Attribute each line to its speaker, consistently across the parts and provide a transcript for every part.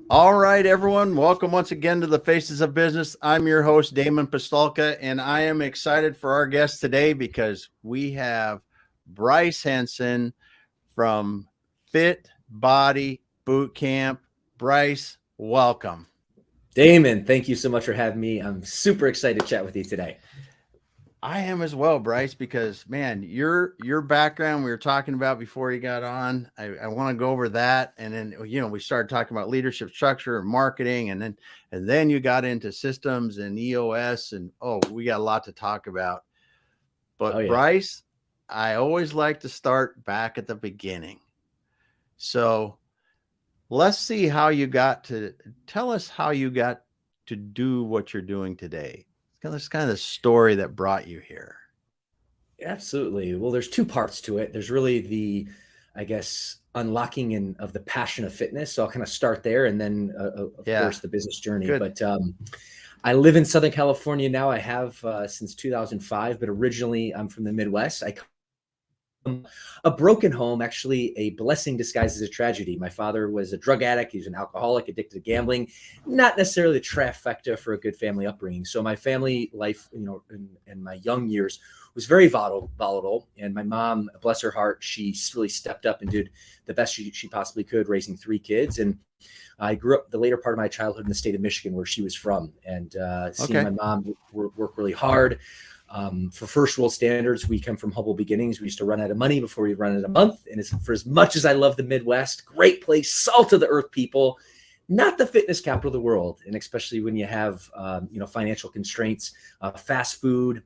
Speaker 1: All right, everyone. Welcome once again to the Faces of Business. I'm your host, Damon Pistolka, and I am excited for our guest today because we have Bryce Henson from Fit Body Boot Camp. Bryce, welcome.
Speaker 2: Damon, thank you so much for having me. I'm super excited to chat with you today.
Speaker 1: I am as well, Bryce, because man, your background we were talking about before you got on. I want to go over that, and then we started talking about leadership structure and marketing, and then you got into systems and EOS, and we got a lot to talk about.
Speaker 2: Oh,
Speaker 1: But
Speaker 2: yeah.
Speaker 1: Bryce, I always like to start back at the beginning. So let's see how you got to tell us how you got to do what you're doing today. It's kind of the story that brought you here.
Speaker 2: Absolutely. Well, there's two parts to it. There's really the, I guess, unlocking of the passion of fitness. So I'll kind of start there and then, of
Speaker 1: Yeah,
Speaker 2: course, the business journey.
Speaker 1: good.
Speaker 2: But I live in Southern California now. I have since 2005, but originally I'm from the Midwest. I a broken home, actually a blessing disguised as a tragedy. My father was a drug addict. He was an alcoholic, addicted to gambling, not necessarily the trifecta for a good family upbringing. So my family life, in my young years was very volatile. And my mom, bless her heart, she really stepped up and did the best she possibly could, raising three kids. And I grew up the later part of my childhood in the state of Michigan, where she was from, and seeing
Speaker 1: Okay.
Speaker 2: my mom work really hard. For first world standards, we come from humble beginnings. We used to run out of money before we run out of a month. And for as much as I love the Midwest, great place, salt of the earth people, not the fitness capital of the world. And especially when you have, financial constraints, fast food,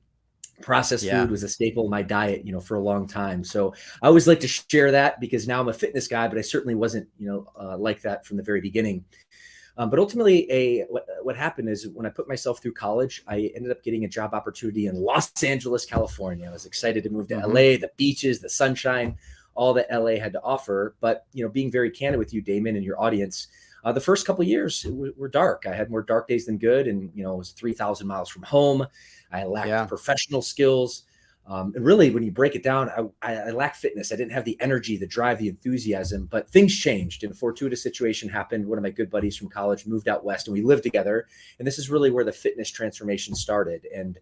Speaker 2: processed
Speaker 1: Yeah.
Speaker 2: food was a staple in my diet, for a long time. So I always like to share that because now I'm a fitness guy, but I certainly wasn't, like that from the very beginning. But ultimately, what happened is when I put myself through college, I ended up getting a job opportunity in Los Angeles, California. I was excited to move to
Speaker 1: Mm-hmm.
Speaker 2: LA, the beaches, the sunshine, all that LA had to offer. But being very candid with you, Damon, and your audience, the first couple of years were dark. I had more dark days than good, and I was 3,000 miles from home. I lacked
Speaker 1: Yeah.
Speaker 2: professional skills. And really, when you break it down, I lacked fitness. I didn't have the energy, the drive, the enthusiasm, but things changed. And a fortuitous situation happened. One of my good buddies from college moved out west and we lived together. And this is really where the fitness transformation started. And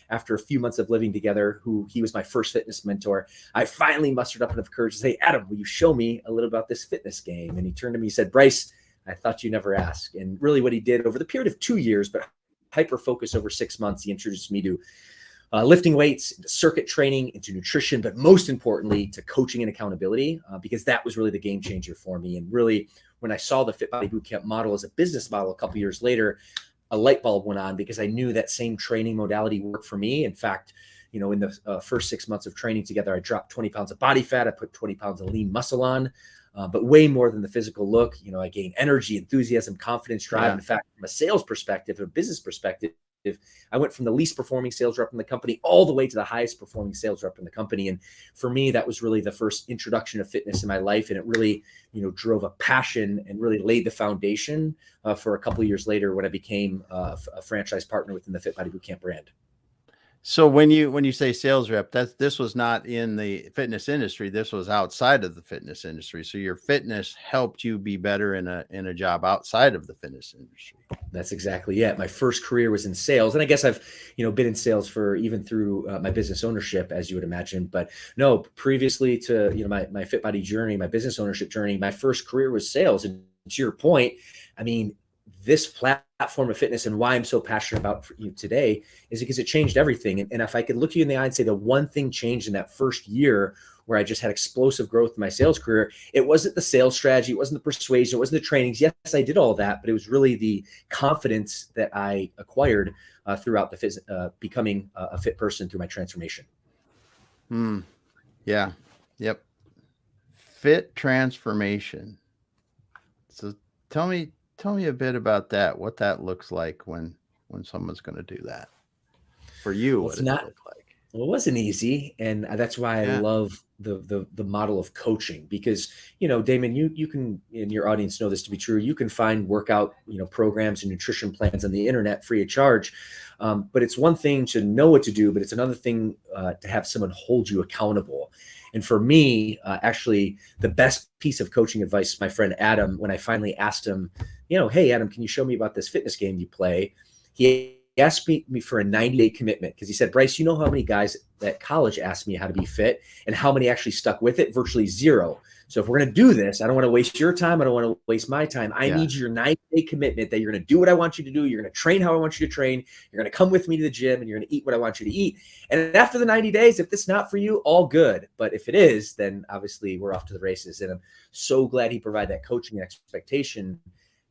Speaker 2: after a few months of living together, he was my first fitness mentor, I finally mustered up enough courage to say, Adam, will you show me a little about this fitness game? And he turned to me and said, Bryce, I thought you never asked. And really what he did over the period of 2 years, but hyper focus over 6 months, he introduced me to lifting weights, into circuit training, into nutrition, but most importantly to coaching and accountability, because that was really the game changer for me. And really, when I saw the Fit Body Bootcamp model as a business model a couple years later, a light bulb went on because I knew that same training modality worked for me. In fact, in the first 6 months of training together, I dropped 20 pounds of body fat. I put 20 pounds of lean muscle on, but way more than the physical look. I gained energy, enthusiasm, confidence, drive.
Speaker 1: Yeah.
Speaker 2: In fact, from a sales perspective, a business perspective, I went from the least performing sales rep in the company all the way to the highest performing sales rep in the company. And for me, that was really the first introduction of fitness in my life. And it really, drove a passion and really laid the foundation for a couple of years later when I became a franchise partner within the Fit Body Bootcamp brand.
Speaker 1: So when you say sales rep, this was not in the fitness industry. This was outside of the fitness industry. So your fitness helped you be better in a job outside of the fitness industry.
Speaker 2: That's exactly it. My first career was in sales, and I guess I've been in sales for even through my business ownership, as you would imagine. But no, previously to my Fit Body journey, my business ownership journey, my first career was sales. And to your point, I mean, this platform of fitness and why I'm so passionate about for you today is because it changed everything. And if I could look you in the eye and say the one thing changed in that first year where I just had explosive growth in my sales career, it wasn't the sales strategy, it wasn't the persuasion, it wasn't the trainings. Yes, I did all that, but it was really the confidence that I acquired throughout becoming a fit person through my transformation.
Speaker 1: Yeah. Yep. Fit transformation. So tell me a bit about that. What that looks like when someone's going to do that for you.
Speaker 2: Well,
Speaker 1: What
Speaker 2: it's
Speaker 1: does it
Speaker 2: not
Speaker 1: look like?
Speaker 2: Well, it wasn't easy, and that's why I
Speaker 1: Yeah.
Speaker 2: love the model of coaching because Damon, you can, and your audience know this to be true. You can find workout programs and nutrition plans on the internet free of charge, but it's one thing to know what to do, but it's another thing to have someone hold you accountable. And for me, actually, the best piece of coaching advice, my friend Adam, when I finally asked him hey, Adam, can you show me about this fitness game you play? He asked me for a 90-day commitment because he said, Bryce, you know how many guys at college asked me how to be fit and how many actually stuck with it? Virtually zero. So if we're going to do this, I don't want to waste your time. I don't want to waste my time. I need your 90-day commitment that you're going to do what I want you to do. You're going to train how I want you to train. You're going to come with me to the gym and you're going to eat what I want you to eat. And after the 90 days, if it's not for you, all good. But if it is, then obviously we're off to the races. And I'm so glad he provided that coaching expectation,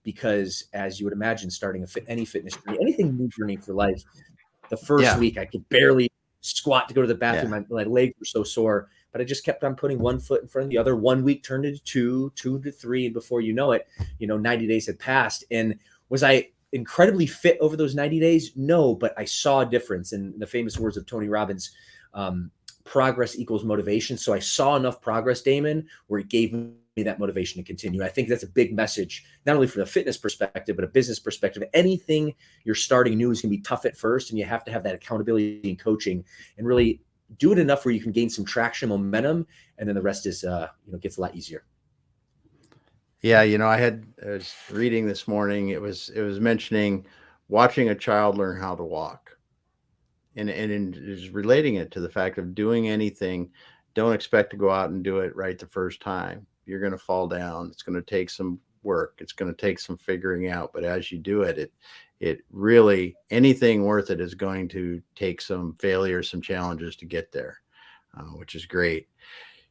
Speaker 2: because as you would imagine, starting any fitness journey, anything new journey for life, the first week I could barely squat to go to the bathroom. My legs were so sore, but I just kept on putting one foot in front of the other. 1 week turned into two to three. And before you know it, 90 days had passed. And was I incredibly fit over those 90 days? No, but I saw a difference. In the famous words of Tony Robbins, progress equals motivation. So I saw enough progress, Damon, where it gave me that motivation to continue. I think that's a big message, not only from a fitness perspective, but a business perspective. Anything you're starting new is going to be tough at first, and you have to have that accountability and coaching and really do it enough where you can gain some traction, momentum, and then the rest is, gets a lot easier.
Speaker 1: Yeah. I was reading this morning. It was mentioning watching a child learn how to walk, and is relating it to the fact of doing anything. Don't expect to go out and do it right the first time. You're going to fall down. It's going to take some work. It's going to take some figuring out. But as you do it, it really, anything worth it is going to take some failure, some challenges to get there, which is great.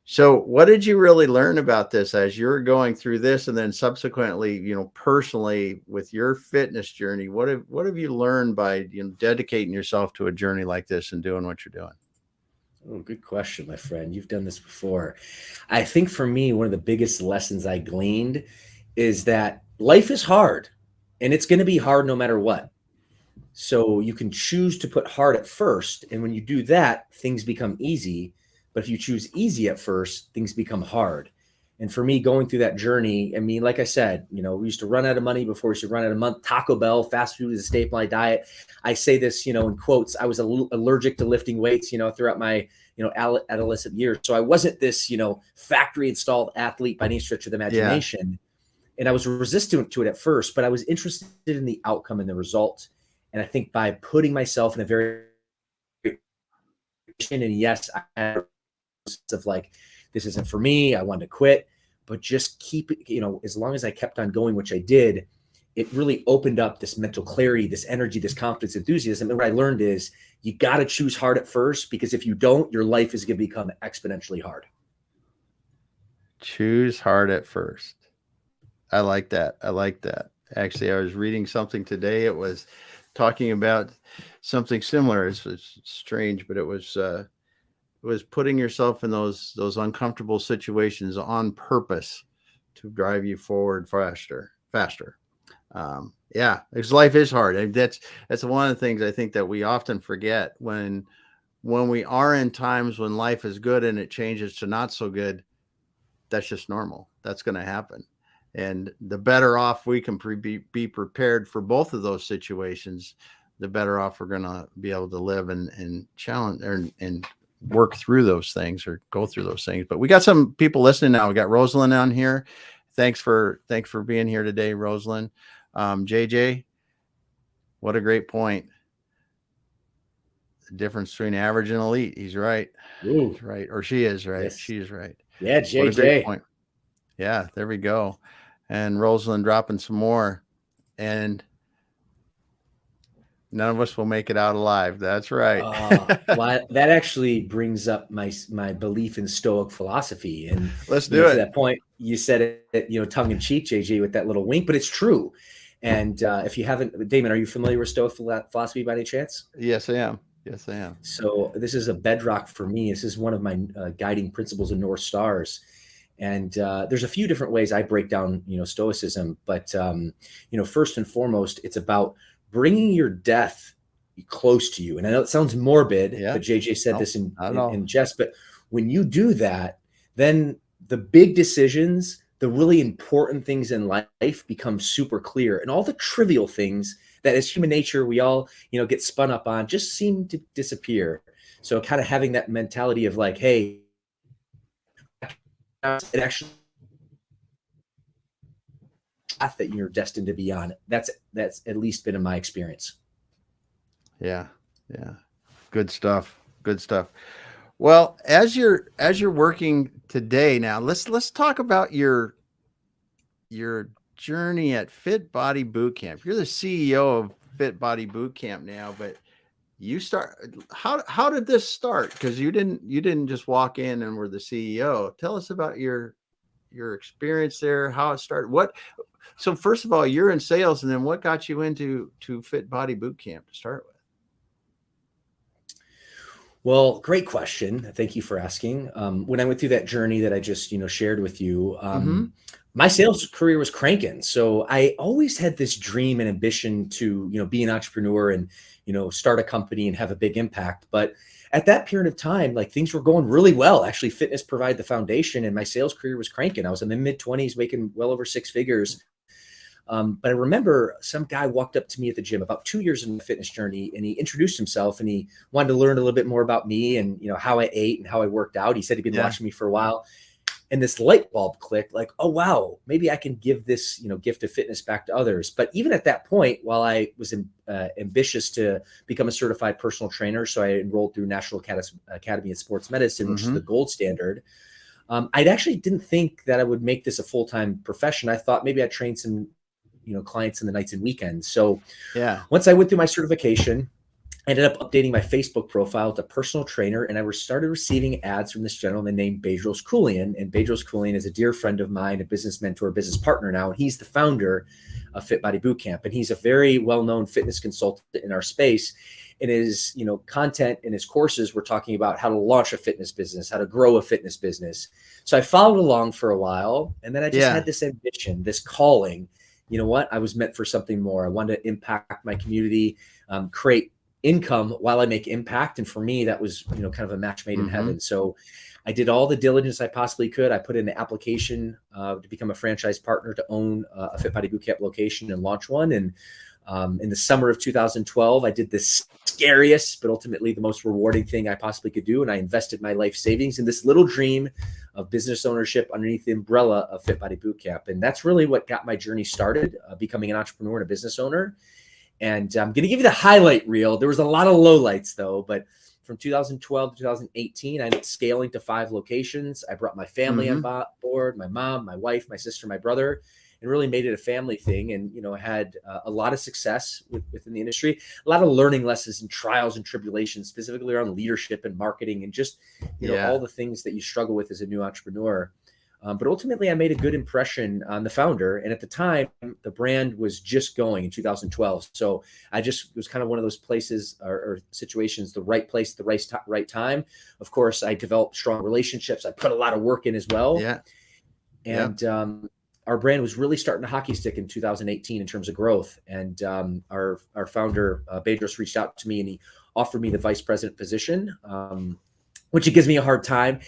Speaker 1: So what did you really learn about this as you're going through this, and then subsequently, personally with your fitness journey? What have you learned by dedicating yourself to a journey like this and doing what you're doing?
Speaker 2: Oh, good question, my friend. You've done this before. I think for me, one of the biggest lessons I gleaned is that life is hard, and it's going to be hard no matter what. So you can choose to put hard at first. And when you do that, things become easy. But if you choose easy at first, things become hard. And for me, going through that journey, I mean, like I said, we used to run out of money before we used to run out of month. Taco Bell, fast food is a staple of my diet. I say this, in quotes. I was allergic to lifting weights, throughout my, adolescent years. So I wasn't this, factory installed athlete by any stretch of the imagination. Yeah. And I was resistant to it at first, but I was interested in the outcome and the result. And I think by putting myself in a very, and yes, I had of like, this isn't for me, I wanted to quit, but just keep it, as long as I kept on going, which I did, it really opened up this mental clarity, this energy, this confidence, enthusiasm. And what I learned is you got to choose hard at first, because if you don't, your life is going to become exponentially hard.
Speaker 1: Choose hard at first. I like that. Actually, I was reading something today. It was talking about something similar. It's strange, but it was putting yourself in those uncomfortable situations on purpose to drive you forward faster. Because life is hard. And that's one of the things I think that we often forget when we are in times when life is good and it changes to not so good. That's just normal. That's going to happen. And the better off we can be prepared for both of those situations, the better off we're going to be able to live and challenge and work through those things or go through those things. But we got some people listening now. We got Rosalind on here. Thanks for being here today, Rosalind. JJ, what a great point. The difference between average and elite. He's right.
Speaker 2: Ooh.
Speaker 1: He's right. Or she is right.
Speaker 2: Yes.
Speaker 1: She is right.
Speaker 2: Yeah, JJ.
Speaker 1: What a great point. Yeah, there we go. And Rosalind dropping some more. And none of us will make it out alive. That's right.
Speaker 2: Well, that actually brings up my belief in Stoic philosophy. And
Speaker 1: let's do it.
Speaker 2: To that point, you said it, tongue in cheek, JJ, with that little wink, but it's true. And if you haven't, Damon, are you familiar with Stoic philosophy by any chance?
Speaker 1: Yes, I am.
Speaker 2: So this is a bedrock for me. This is one of my guiding principles and North Stars. And there's a few different ways I break down, Stoicism. But, first and foremost, it's about bringing your death close to you. And I know it sounds morbid, but JJ said this in jest. But when you do that, then the big decisions, the really important things in life become super clear. And all the trivial things that as human nature, we all, get spun up on just seem to disappear. So kind of having that mentality of like, hey, it actually path that you're destined to be on. That's at least been in my experience.
Speaker 1: Yeah. Good stuff. Well, as you're working today now, let's talk about your journey at Fit Body Boot Camp. You're the CEO of Fit Body Boot Camp now, but how did this start? Because you didn't just walk in and were the CEO. Tell us about your experience there, how it started. So first of all, you're in sales, and then what got you into Fit Body Boot Camp to start with?
Speaker 2: Well, great question. Thank you for asking. When I went through that journey that I just, shared with you, my sales career was cranking. So I always had this dream and ambition to, be an entrepreneur and, start a company and have a big impact. But at that period of time, like things were going really well. Actually, fitness provided the foundation and my sales career was cranking. I was in the mid-20s, making well over six figures. But I remember some guy walked up to me at the gym about 2 years in the fitness journey, and he introduced himself and he wanted to learn a little bit more about me and, how I ate and how I worked out. He said he'd been watching me for a while, and this light bulb clicked, like, oh, wow, maybe I can give this, gift of fitness back to others. But even at that point, while I was ambitious to become a certified personal trainer, so I enrolled through National Academy of Sports Medicine, which is the gold standard. I actually didn't think that I would make this a full-time profession. I thought maybe I'd train some clients in the nights and weekends. So once I went through my certification, I ended up updating my Facebook profile to personal trainer, and I started receiving ads from this gentleman named Bedros Keuilian. And Bedros Keuilian is a dear friend of mine, a business mentor, business partner now, and he's the founder of Fit Body Boot Camp. And he's a very well-known fitness consultant in our space. In his, content in his courses, we're talking about how to launch a fitness business, how to grow a fitness business. So I followed along for a while, and then I just had this ambition, this calling. You know what? I was meant for something more. I wanted to impact my community, create income while I make impact. And for me, that was, kind of a match made in heaven. So I did all the diligence I possibly could. I put in the application to become a franchise partner to own a Fit Body Boot Camp location and launch one. And in the summer of 2012, I did the scariest, but ultimately the most rewarding thing I possibly could do. And I invested my life savings in this little dream of business ownership underneath the umbrella of Fit Body Boot Camp. And that's really what got my journey started, becoming an entrepreneur and a business owner. And I'm going to give you the highlight reel. There was a lot of lowlights though, but from 2012 to 2018, I ended up scaling to 5 locations. I brought my family on board, my mom, my wife, my sister, my brother, and really made it a family thing. And, had a lot of success within the industry, a lot of learning lessons and trials and tribulations, specifically around leadership and marketing and just, all the things that you struggle with as a new entrepreneur. But ultimately, I made a good impression on the founder. And at the time, the brand was just going in 2012. So I just was kind of one of those places or situations, the right place, the right time. Of course, I developed strong relationships. I put a lot of work in as well. And our brand was really starting to hockey stick in 2018 in terms of growth. And our founder, Bedros, reached out to me and he offered me the vice president position, which it gives me a hard time.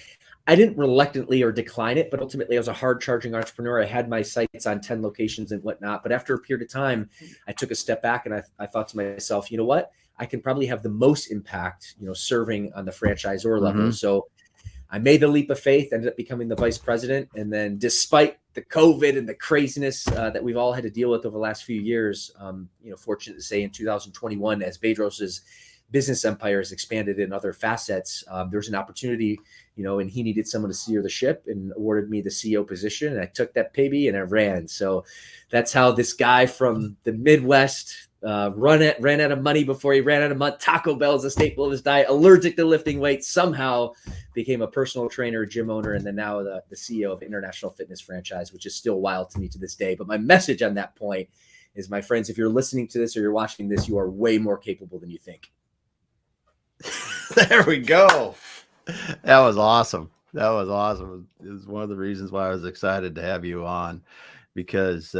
Speaker 2: I didn't reluctantly or decline it, but ultimately I was a hard charging entrepreneur. I had my sights on 10 locations and whatnot. But after a period of time, I took a step back and I thought to myself, you know what? I can probably have the most impact, serving on the franchisor level. So I made the leap of faith, ended up becoming the vice president. And then despite the COVID and the craziness that we've all had to deal with over the last few years, fortunate to say in 2021, as Bedros's business empire has expanded in other facets, there's an opportunity, and he needed someone to steer the ship and awarded me the CEO position. And I took that baby and I ran. So that's how this guy from the Midwest ran out of money before he ran out of money. Taco Bell is a staple of his diet, allergic to lifting weights, somehow became a personal trainer, gym owner, and then now the CEO of International Fitness Franchise, which is still wild to me to this day. But my message on that point is, my friends, if you're listening to this or you're watching this, you are way more capable than you think.
Speaker 1: There we go. That was awesome. It was one of the reasons why I was excited to have you on, because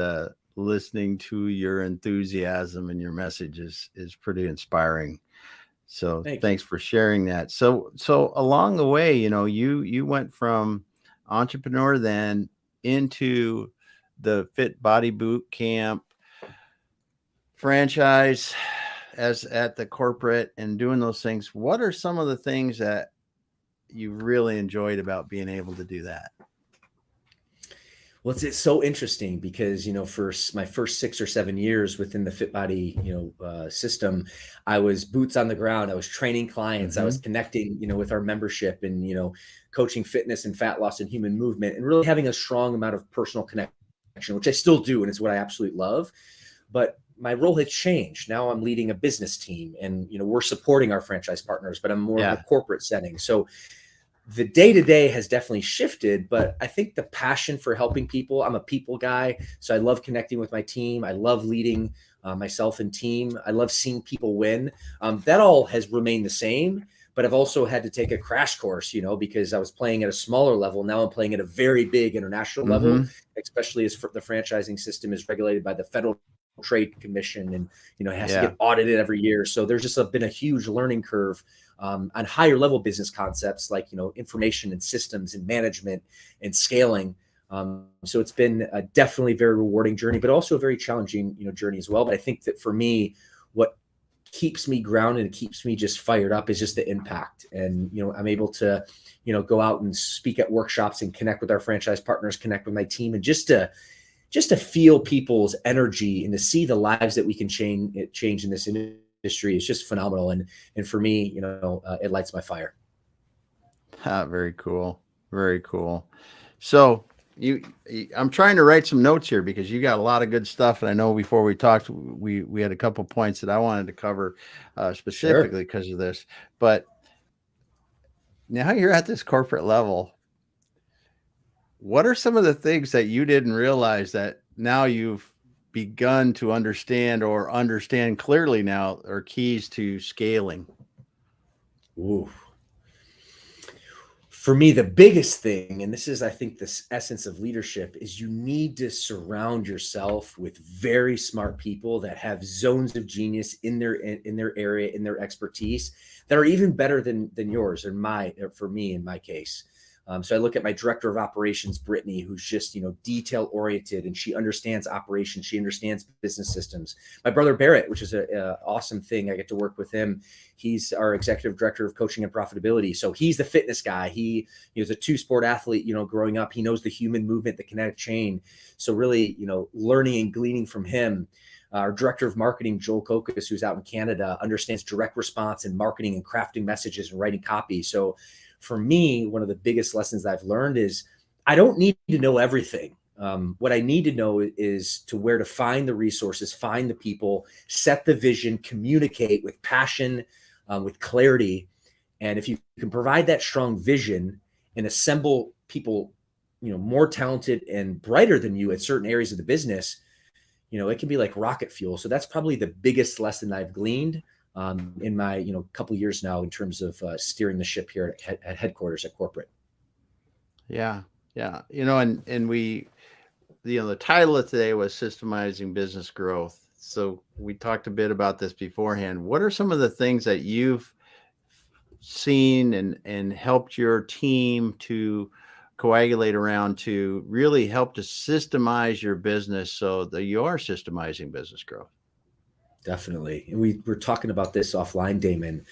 Speaker 1: listening to your enthusiasm and your message is pretty inspiring. So thanks for sharing that. So along the way, you went from entrepreneur then into the Fit Body Boot Camp franchise as at the corporate and doing those things. What are some of the things that you really enjoyed about being able to do that?
Speaker 2: Well, it's so interesting because, for my first 6 or 7 years within the FitBody, system, I was boots on the ground. I was training clients. I was
Speaker 1: Mm-hmm.
Speaker 2: connecting, with our membership and, coaching fitness and fat loss and human movement and really having a strong amount of personal connection, which I still do. And it's what I absolutely love. But my role had changed. Now I'm leading a business team and, we're supporting our franchise partners, but I'm more in the
Speaker 1: Yeah.
Speaker 2: corporate setting. So the day to day has definitely shifted, but I think the passion for helping people, I'm a people guy. So I love connecting with my team. I love leading myself and team. I love seeing people win. That all has remained the same, but I've also had to take a crash course, because I was playing at a smaller level. Now I'm playing at a very big international level,
Speaker 1: Mm-hmm.
Speaker 2: especially as the franchising system is regulated by the Federal Trade Commission and, it has to
Speaker 1: Yeah.
Speaker 2: get audited every year. So there's just been a huge learning curve on higher level business concepts like, information and systems and management and scaling. So it's been a definitely very rewarding journey, but also a very challenging, journey as well. But I think that for me, what keeps me grounded and keeps me just fired up is just the impact. And, I'm able to, go out and speak at workshops and connect with our franchise partners, connect with my team, and just to feel people's energy and to see the lives that we can change in this industry is just phenomenal. And for me, it lights my fire.
Speaker 1: Very cool. Very cool. So I'm trying to write some notes here because you got a lot of good stuff. And I know before we talked, we had a couple points that I wanted to cover specifically because of this. But now you're at this corporate level. What are some of the things that you didn't realize that now you've begun to understand or understand clearly now are keys to scaling?
Speaker 2: Ooh. For me, the biggest thing, and this is, I think, the essence of leadership, is you need to surround yourself with very smart people that have zones of genius in their area, in their expertise, that are even better than yours, or for me in my case. So I look at my director of operations, Brittany, who's just, detail oriented, and she understands operations. She understands business systems. My brother Barrett, which is a awesome thing. I get to work with him. He's our executive director of coaching and profitability. So he's the fitness guy. He was a 2-sport athlete, growing up. He knows the human movement, the kinetic chain. So really, learning and gleaning from him. Our director of marketing, Joel Kokas, who's out in Canada, understands direct response and marketing and crafting messages and writing copy. So for me, one of the biggest lessons I've learned is I don't need to know everything. What I need to know is to where to find the resources, find the people, set the vision, communicate with passion, with clarity. And if you can provide that strong vision and assemble people, more talented and brighter than you at certain areas of the business, it can be like rocket fuel. So that's probably the biggest lesson I've gleaned in my couple of years now in terms of steering the ship here at headquarters at corporate.
Speaker 1: Yeah. And we, the title of today was Systemizing Business Growth. So we talked a bit about this beforehand. What are some of the things that you've seen and helped your team to coagulate around to really help to systemize your business so that you are systemizing business growth?
Speaker 2: Definitely. And we were talking about this offline, Damon.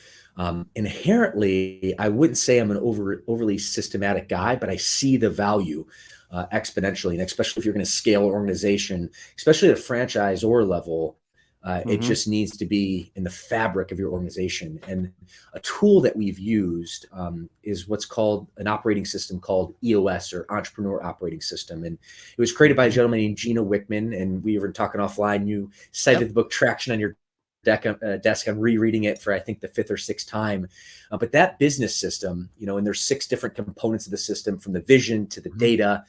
Speaker 2: Inherently, I wouldn't say I'm an overly systematic guy, but I see the value exponentially. And especially if you're going to scale an organization, especially at a franchisor level, it just needs to be in the fabric of your organization. And a tool that we've used is what's called an operating system called EOS, or Entrepreneur Operating System. And it was created by a gentleman named Gino Wickman. And we were talking offline. You cited the book Traction on your desk. I'm rereading it for, I think, the 5th or 6th time. But that business system, and there's 6 different components of the system, from the vision to the data,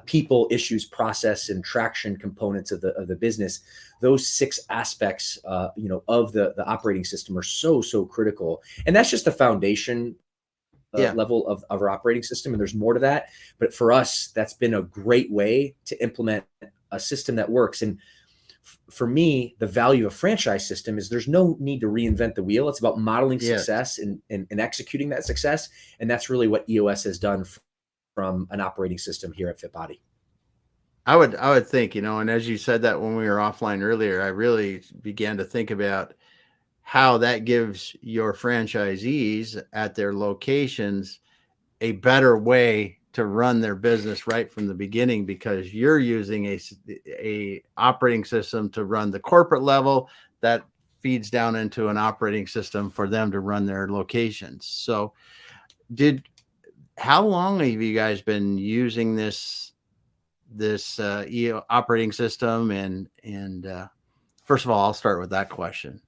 Speaker 2: people, issues, process, and traction components of the business. Those 6 aspects, of the operating system are so critical. And that's just the foundation level of our operating system. And there's more to that. But for us, that's been a great way to implement a system that works. And for me, the value of a franchise system is there's no need to reinvent the wheel. It's about modeling success and executing that success. And that's really what EOS has done from an operating system here at FitBody.
Speaker 1: I would think, and as you said that when we were offline earlier, I really began to think about how that gives your franchisees at their locations a better way to run their business right from the beginning, because you're using a operating system to run the corporate level that feeds down into an operating system for them to run their locations. So how long have you guys been using this operating system? And first of all, I'll start with that question.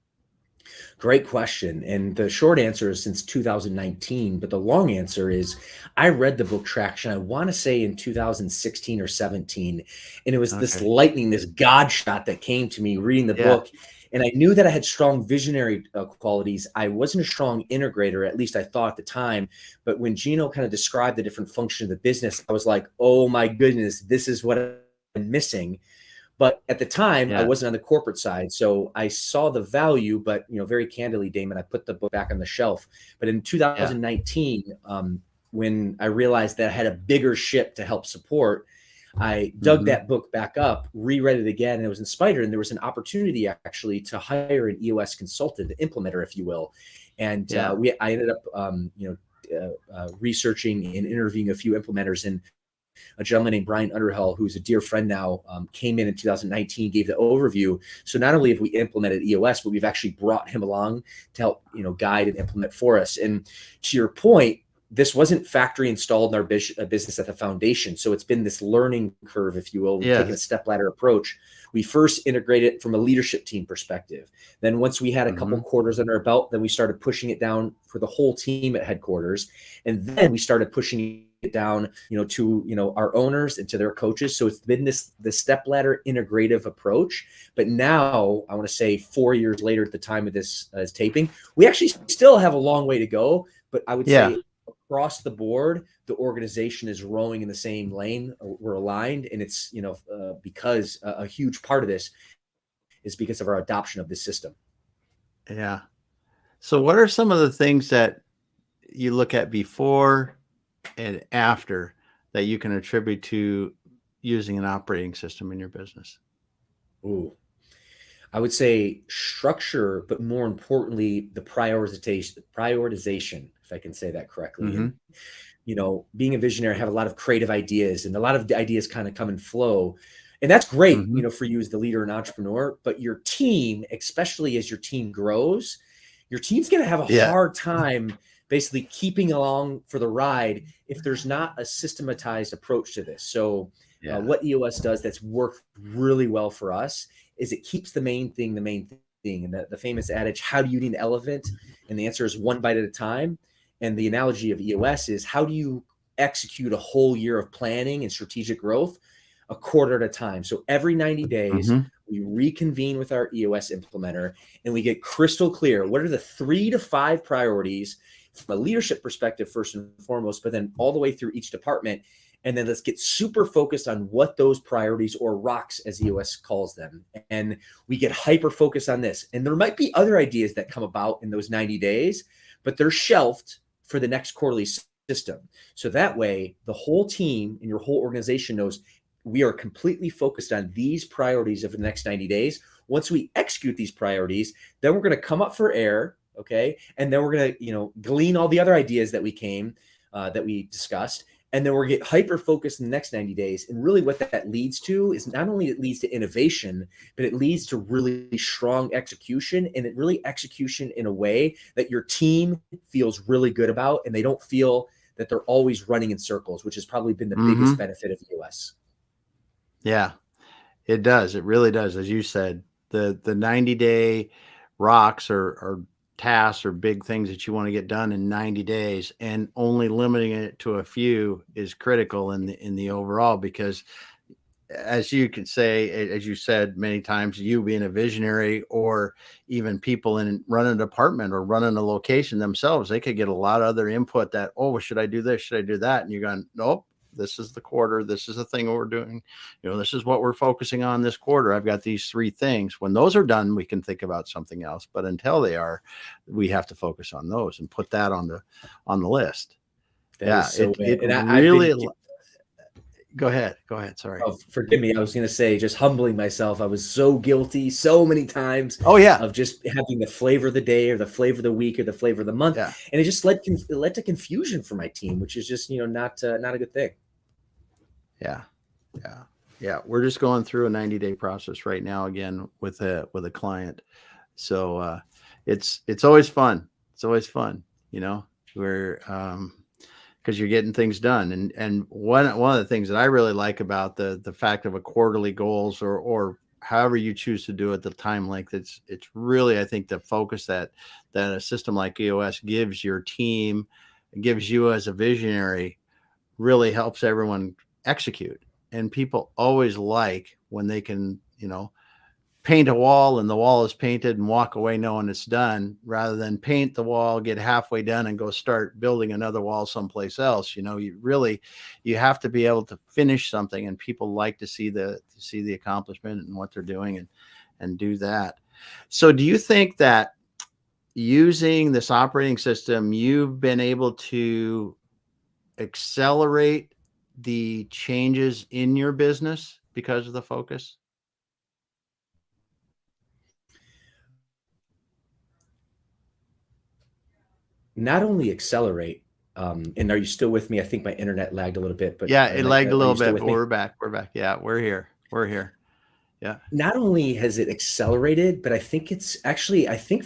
Speaker 2: Great question. And the short answer is since 2019, but the long answer is I read the book Traction, I want to say in 2016 or 17. And it was this lightning, this God shot that came to me reading the book. And I knew that I had strong visionary qualities. I wasn't a strong integrator, at least I thought at the time. But when Gino kind of described the different functions of the business, I was like, oh my goodness, this is what I'm missing. But at the time, I wasn't on the corporate side. So I saw the value, but, very candidly, Damon, I put the book back on the shelf. But in 2019, when I realized that I had a bigger ship to help support, I dug that book back up, reread it again, and it was inspired. And there was an opportunity actually to hire an EOS consultant, an implementer, if you will. And I ended up, researching and interviewing a few implementers, and a gentleman named Brian Underhill, who's a dear friend now, came in 2019, gave the overview. So not only have we implemented EOS, but we've actually brought him along to help, guide and implement for us. And to your point, this wasn't factory installed in our business at the foundation. So it's been this learning curve, if you will. We've taken a step ladder approach. We first integrated it from a leadership team perspective. Then once we had a couple quarters under our belt, then we started pushing it down for the whole team at headquarters. And then we started pushing it down, to our owners and to their coaches. So it's been the step ladder integrative approach. But now I want to say 4 years later at the time of this taping, we actually still have a long way to go, but I would say across the board, the organization is rowing in the same lane. We're aligned. And it's, because a huge part of this is because of our adoption of this system.
Speaker 1: Yeah. So what are some of the things that you look at before and after that you can attribute to using an operating system in your business?
Speaker 2: Ooh, I would say structure, but more importantly, the prioritization, if I can say that correctly. And, being a visionary, I have a lot of creative ideas, and a lot of the ideas kind of come and flow. And that's great, for you as the leader and entrepreneur, but your team, especially as your team grows, your team's going to have a hard time basically keeping along for the ride if there's not a systematized approach to this. So what EOS does that's worked really well for us is it keeps the main thing. And the famous adage, how do you eat an elephant? And the answer is one bite at a time. And the analogy of EOS is, how do you execute a whole year of planning and strategic growth a quarter at a time? So every 90 days, we reconvene with our EOS implementer and we get crystal clear. What are the 3 to 5 priorities from a leadership perspective, first and foremost, but then all the way through each department. And then let's get super focused on what those priorities, or rocks as EOS calls them. And we get hyper focused on this. And there might be other ideas that come about in those 90 days, but they're shelved for the next quarterly system. So that way, the whole team and your whole organization knows we are completely focused on these priorities over the next 90 days. Once we execute these priorities, then we're going to come up for air. Okay. And then we're going to, glean all the other ideas that we discussed. And then we're going to get hyper focused in the next 90 days. And really what that leads to is not only it leads to innovation, but it leads to really strong execution, and it really execution in a way that your team feels really good about. And they don't feel that they're always running in circles, which has probably been the biggest benefit of EOS.
Speaker 1: Yeah, it does. It really does. As you said, the 90-day rocks are tasks or big things that you want to get done in 90 days, and only limiting it to a few is critical in the overall, because as you could say, as you said many times, you being a visionary, or even people in running a department or running a location themselves, they could get a lot of other input that, oh, should I do this? Should I do that? And you're going, nope, this is the quarter. This is the thing we're doing. This is what we're focusing on this quarter. I've got these 3 things. When those are done, we can think about something else. But until they are, we have to focus on those and put that on the list.
Speaker 2: That is so bad.
Speaker 1: It
Speaker 2: and
Speaker 1: really, Go ahead. Go ahead. Sorry.
Speaker 2: Oh, forgive me. I was going to say, just humbling myself. I was so guilty so many times
Speaker 1: Oh yeah.
Speaker 2: of just having the flavor of the day or the flavor of the week or the flavor of the month.
Speaker 1: Yeah.
Speaker 2: And it just it led to confusion for my team, which is just, not a good thing.
Speaker 1: Yeah. Yeah. Yeah. We're just going through a 90-day process right now again with a client. So it's always fun. It's always fun, we're because you're getting things done. And one of the things that I really like about the fact of a quarterly goals or however you choose to do it, the time length, it's really, I think, the focus that a system like EOS gives your team, gives you as a visionary, really helps everyone execute. And people always like when they can, paint a wall and the wall is painted and walk away knowing it's done, rather than paint the wall, get halfway done and go start building another wall someplace else. You have to be able to finish something, and people like to see the accomplishment and what they're doing and do that. So do you think that using this operating system, you've been able to accelerate the changes in your business because of the focus?
Speaker 2: Not only accelerate, and are you still with me? I think my internet lagged a little bit, but
Speaker 1: Yeah, it lagged a
Speaker 2: are
Speaker 1: little
Speaker 2: you still
Speaker 1: bit,
Speaker 2: with
Speaker 1: but
Speaker 2: me?
Speaker 1: we're back. We're back. Yeah, we're here. We're here. Yeah.
Speaker 2: Not only has it accelerated, but I think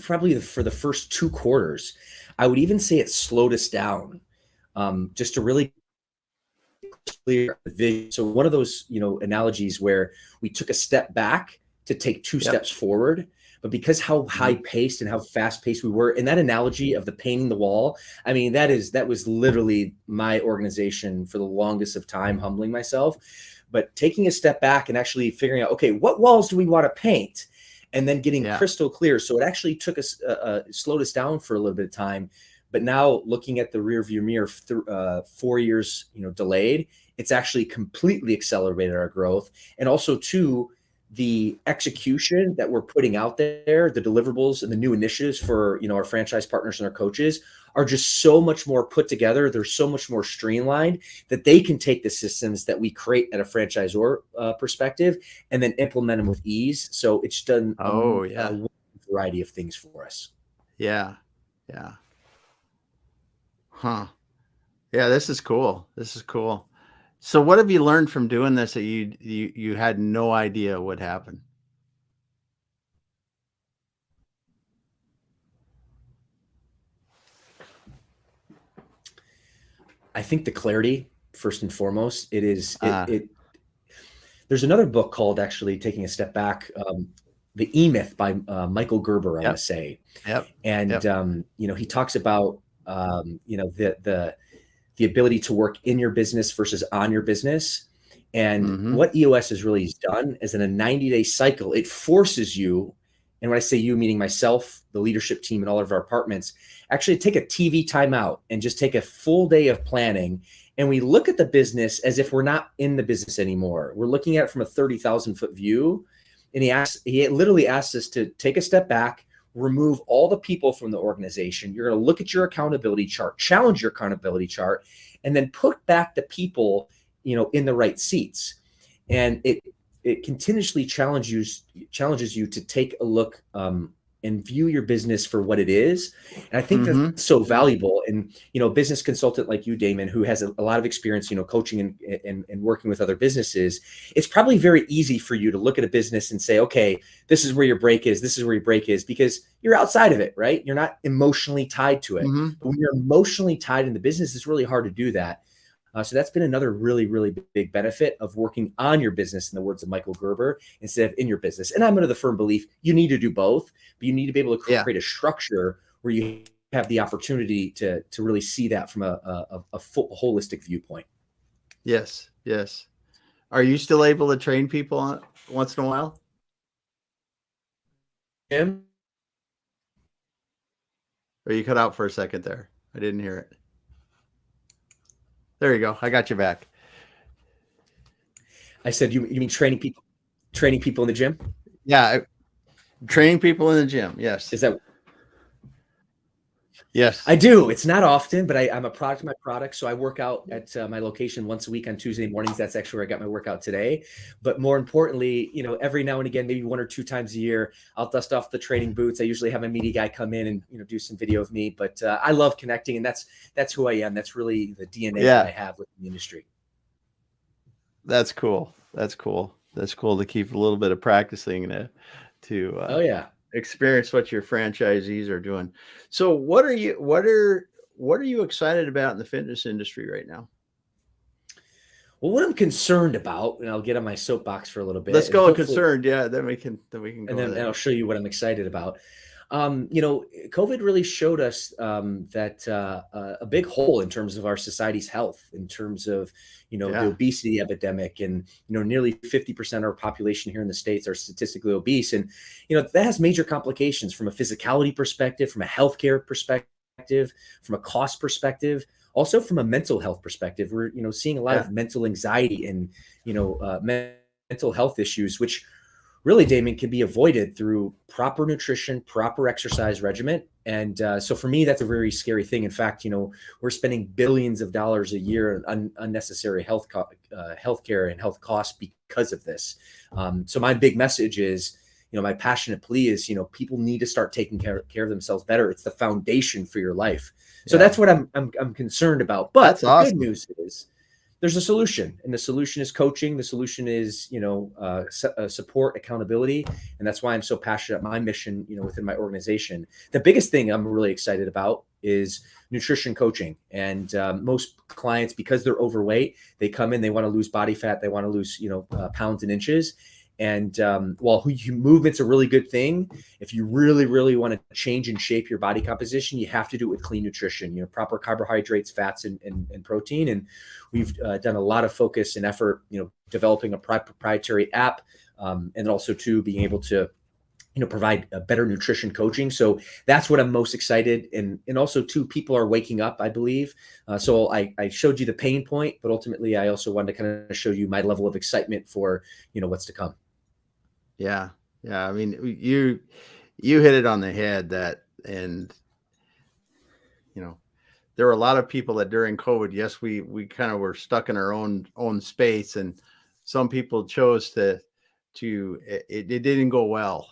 Speaker 2: probably for the first 2 quarters, I would even say it slowed us down, just to really clear the vision. So one of those, analogies where we took a step back to take two
Speaker 1: Yep.
Speaker 2: steps forward, but because how high paced and how fast paced we were, in that analogy of the painting the wall, I mean, that was literally my organization for the longest of time, humbling myself, but taking a step back and actually figuring out, okay, what walls do we want to paint? And then getting
Speaker 1: Yeah.
Speaker 2: crystal clear. So it actually took us, slowed us down for a little bit of time. But now looking at the rear view mirror, 4 years, delayed, it's actually completely accelerated our growth. And also too, the execution that we're putting out there, the deliverables and the new initiatives for, our franchise partners and our coaches are just so much more put together. They're so much more streamlined that they can take the systems that we create at a franchisor perspective and then implement them with ease. So it's done
Speaker 1: Oh, yeah.
Speaker 2: a variety of things for us.
Speaker 1: Yeah. Yeah. Huh. Yeah, this is cool. This is cool. So what have you learned from doing this that you had no idea would happen?
Speaker 2: I think the clarity, first and foremost, there's another book called, actually, taking a step back, The E-Myth by Michael Gerber, I want to say.
Speaker 1: Yep.
Speaker 2: And,
Speaker 1: Yep.
Speaker 2: he talks about, the ability to work in your business versus on your business. And what EOS has really done is, in a 90-day cycle, it forces you, and when I say you, meaning myself, the leadership team, and all of our departments, actually take a TV timeout and just take a full day of planning. And we look at the business as if we're not in the business anymore. We're looking at it from a 30,000-foot view. And he literally asks us to take a step back, remove all the people from the organization. You're going to look at your accountability chart, challenge your accountability chart, and then put back the people, in the right seats. And it continuously challenges you to take a look, and view your business for what it is. And I think that's so valuable. And, business consultant like you, Damon, who has a lot of experience, coaching and working with other businesses, it's probably very easy for you to look at a business and say, okay, this is where your break is. This is where your break is, because you're outside of it, right? You're not emotionally tied to it. But when you're emotionally tied in the business, it's really hard to do that. So that's been another really, really big benefit of working on your business, in the words of Michael Gerber, instead of in your business. And I'm under the firm belief you need to do both, but you need to be able to create a structure where you have the opportunity to really see that from a full holistic viewpoint.
Speaker 1: Yes. Yes. Are you still able to train people once in a while?
Speaker 2: Jim?
Speaker 1: Or you cut out for a second there? I didn't hear it. There you go. I got you back.
Speaker 2: I said, you mean training people in the gym?
Speaker 1: Yeah. Training people in the gym. Yes.
Speaker 2: Is that?
Speaker 1: Yes.
Speaker 2: I do. It's not often, but I'm a product of my product. So I work out at my location once a week on Tuesday mornings. That's actually where I got my workout today. But more importantly, every now and again, maybe 1 or 2 times a year, I'll dust off the training boots. I usually have my media guy come in and do some video of me. But I love connecting, and that's who I am. That's really the DNA that I have within the industry.
Speaker 1: That's cool. That's cool. That's cool to keep a little bit of practicing to
Speaker 2: Oh yeah.
Speaker 1: experience what your franchisees are doing. So what are you excited about in the fitness industry right now?
Speaker 2: Well, what I'm concerned about, and I'll get on my soapbox for a little bit.
Speaker 1: Let's go concerned. Yeah, then we can go
Speaker 2: and then
Speaker 1: there.
Speaker 2: I'll show you what I'm excited about. COVID really showed us that a big hole in terms of our society's health, in terms of the obesity epidemic, and nearly 50% of our population here in the States are statistically obese, and that has major complications from a physicality perspective, from a healthcare perspective, from a cost perspective, also from a mental health perspective. We're seeing a lot of mental anxiety and mental health issues, which really, Damon, can be avoided through proper nutrition, proper exercise regimen. And so for me, that's a very scary thing. In fact, we're spending billions of dollars a year on unnecessary healthcare and health costs because of this. So my big message is, my passionate plea is, people need to start taking care of themselves better. It's the foundation for your life. So that's what I'm concerned about. But
Speaker 1: that's awesome.
Speaker 2: Good news is, there's a solution, and the solution is coaching. The solution is, support, accountability. And that's why I'm so passionate about my mission, within my organization. The biggest thing I'm really excited about is nutrition coaching. And most clients, because they're overweight, they come in, they want to lose body fat. They want to lose, pounds and inches. And while movement's a really good thing, if you really, really want to change and shape your body composition, you have to do it with clean nutrition, proper carbohydrates, fats, and protein. And we've done a lot of focus and effort, developing a proprietary app, and also being able to provide a better nutrition coaching. So that's what I'm most excited. And also people are waking up, I believe. So I showed you the pain point, but ultimately I also wanted to kind of show you my level of excitement for, what's to come.
Speaker 1: Yeah. I mean, you hit it on the head and there were a lot of people that during COVID, yes, we kind of were stuck in our own space, and some people chose it didn't go well.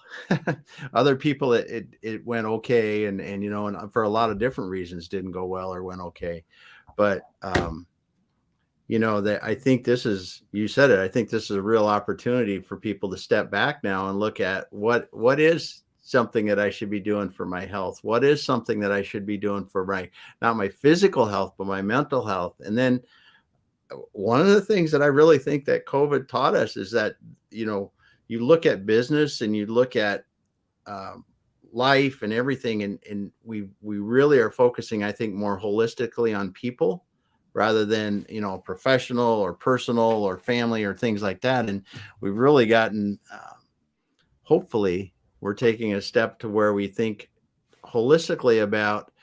Speaker 1: Other people, it went okay. And for a lot of different reasons didn't go well or went okay. But, that I think this is, you said it, I think this is a real opportunity for people to step back now and look at what is something that I should be doing for my health. What is something that I should be doing for not my physical health, but my mental health. And then one of the things that I really think that COVID taught us is that, you look at business and you look at life and everything. And we really are focusing, I think, more holistically on people rather than, professional or personal or family or things like that. And we've really gotten, hopefully we're taking a step to where we think holistically about,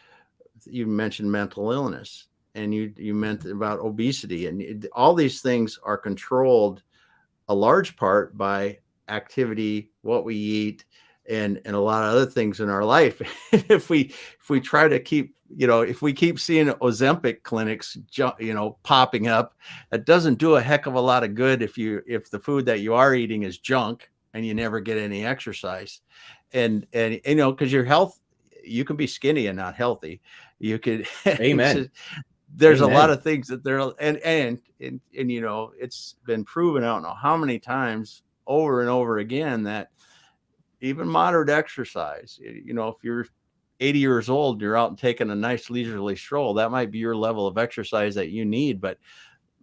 Speaker 1: you mentioned mental illness, and you meant about obesity, and all these things are controlled a large part by activity, what we eat, and a lot of other things in our life. if we try to keep, if we keep seeing Ozempic clinics, popping up, it doesn't do a heck of a lot of good if the food that you are eating is junk and you never get any exercise. And because your health, you can be skinny and not healthy. You could,
Speaker 2: amen.
Speaker 1: There's a lot of things that and it's been proven, I don't know how many times over and over again, that even moderate exercise, if you're 80 years old, you're out and taking a nice leisurely stroll, that might be your level of exercise that you need. But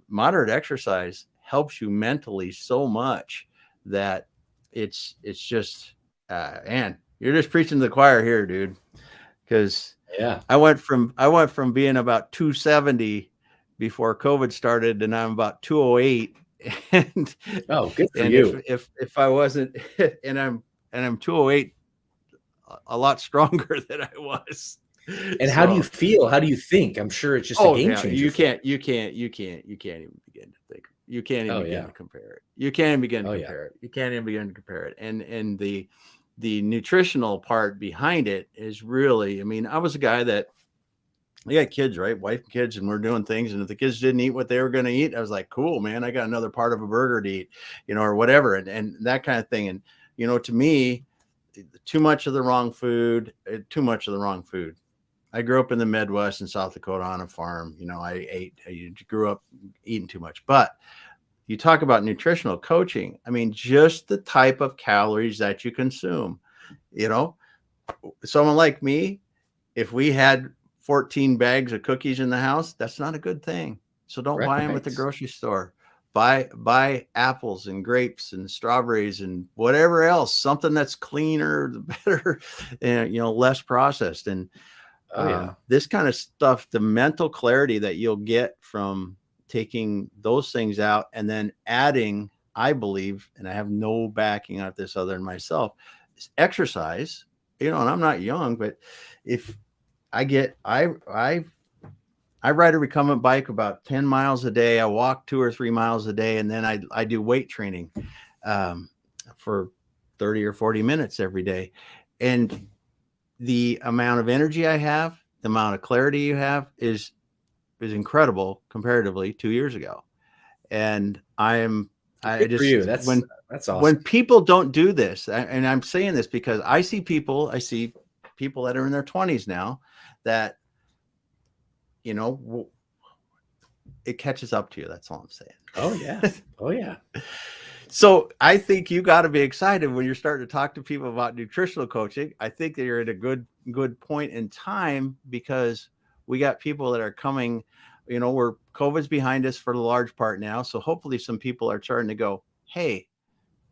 Speaker 1: moderate exercise helps you mentally so much that it's just, and you're just preaching to the choir here, dude. Because I went from being about 270 before COVID started, and I'm about 208. And
Speaker 2: good for you.
Speaker 1: If I wasn't, and I'm 208, a lot
Speaker 2: stronger than I was. And how do you feel? How do you think? I'm sure it's just a game changer.
Speaker 1: You can't even begin to think. You can't even begin to compare it. You can't even begin to compare it. You can't even begin to compare it. And the nutritional part behind it is really, I mean, I was a guy that I got kids, right? Wife and kids, and we're doing things. And if the kids didn't eat what they were going to eat, I was like, cool, man, I got another part of a burger to eat, or whatever. And that kind of thing. And, to me, too much of the wrong food, too much of the wrong food. I grew up in the Midwest in South Dakota on a farm. I grew up eating too much. But you talk about nutritional coaching. I mean, just the type of calories that you consume, someone like me, if we had 14 bags of cookies in the house, that's not a good thing. So don't buy them at the grocery store. Buy apples and grapes and strawberries and whatever else, something that's cleaner, better, and less processed. And this kind of stuff, the mental clarity that you'll get from taking those things out and then adding, I believe, and I have no backing on this other than myself, is exercise. And I'm not young, but if I ride a recumbent bike about 10 miles a day. I walk 2 or 3 miles a day. And then I do weight training for 30 or 40 minutes every day. And the amount of energy I have, the amount of clarity you have is incredible comparatively 2 years ago. And
Speaker 2: Good for you. That's awesome.
Speaker 1: When people don't do this, and I'm saying this because I see people that are in their 20s now that, it catches up to you. That's all I'm saying.
Speaker 2: Oh yeah. Oh yeah.
Speaker 1: So I think you got to be excited when you're starting to talk to people about nutritional coaching. I think that you're at a good point in time because we got people that are coming, where COVID's behind us for the large part now. So hopefully some people are starting to go, hey,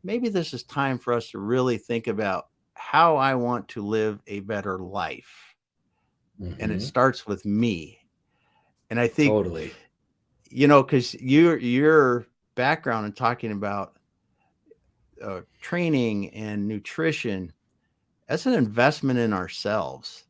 Speaker 1: maybe this is time for us to really think about how I want to live a better life. Mm-hmm. And it starts with me. And I think
Speaker 2: totally,
Speaker 1: because your background in talking about training and nutrition, that's an investment in ourselves,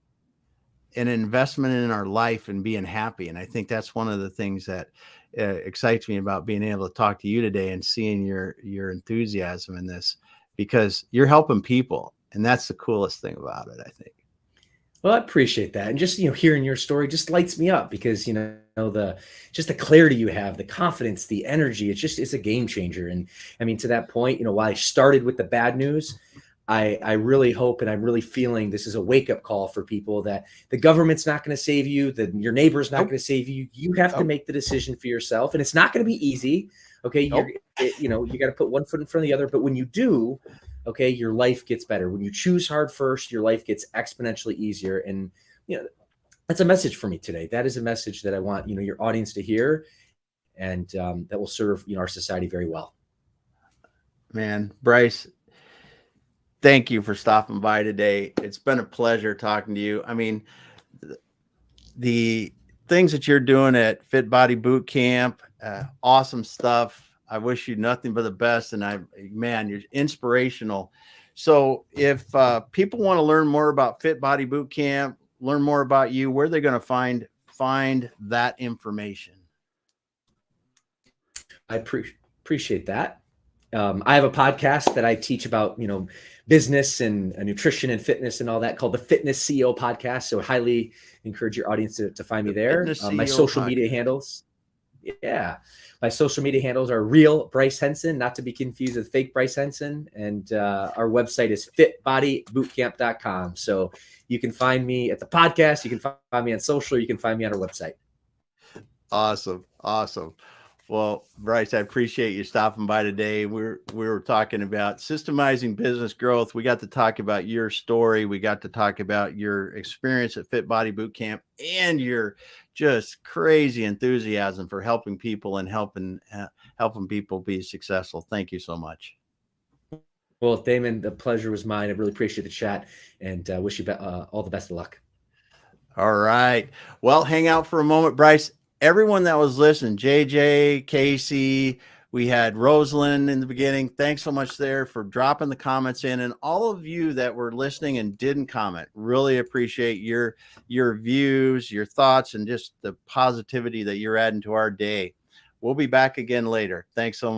Speaker 1: an investment in our life and being happy. And I think that's one of the things that excites me about being able to talk to you today and seeing your enthusiasm in this, because you're helping people. And that's the coolest thing about it, I think.
Speaker 2: Well, I appreciate that. And just, hearing your story just lights me up because, the clarity you have, the confidence, the energy, it's a game changer. And I mean, to that point, while I started with the bad news, I really hope, and I'm really feeling this is a wake-up call for people that the government's not going to save you, that your neighbor's not going to save you. You have to make the decision for yourself, and it's not going to be easy. Okay. You got to put one foot in front of the other, but when you do, okay, your life gets better. When you choose hard first, your life gets exponentially easier. And, that's a message for me today. That is a message that I want, your audience to hear, and that will serve, our society very well.
Speaker 1: Man, Bryce, thank you for stopping by today. It's been a pleasure talking to you. I mean, the things that you're doing at Fit Body Boot Camp, awesome stuff. I wish you nothing but the best. And you're inspirational. So if people want to learn more about Fit Body Boot Camp, learn more about you, where are they going to find that information?
Speaker 2: I appreciate that. I have a podcast that I teach about, business and nutrition and fitness and all that, called the Fitness CEO Podcast. So I highly encourage your audience to find me there. My social media handles. Yeah. My social media handles are real Bryce Henson, not to be confused with fake Bryce Henson. And our website is fitbodybootcamp.com. So you can find me at the podcast. You can find me on social. You can find me on our website.
Speaker 1: Awesome. Well, Bryce, I appreciate you stopping by today. We were talking about systemizing business growth. We got to talk about your story. We got to talk about your experience at Fit Body Boot Camp and your just crazy enthusiasm for helping people and helping people be successful. Thank you so much.
Speaker 2: Well, Damon, the pleasure was mine. I really appreciate the chat, and wish you all the best of luck.
Speaker 1: All right. Well, hang out for a moment, Bryce. Everyone that was listening, JJ, Casey, we had Rosalind in the beginning. Thanks so much there for dropping the comments in, and all of you that were listening and didn't comment. Really appreciate your views, your thoughts, and just the positivity that you're adding to our day. We'll be back again later. Thanks so much.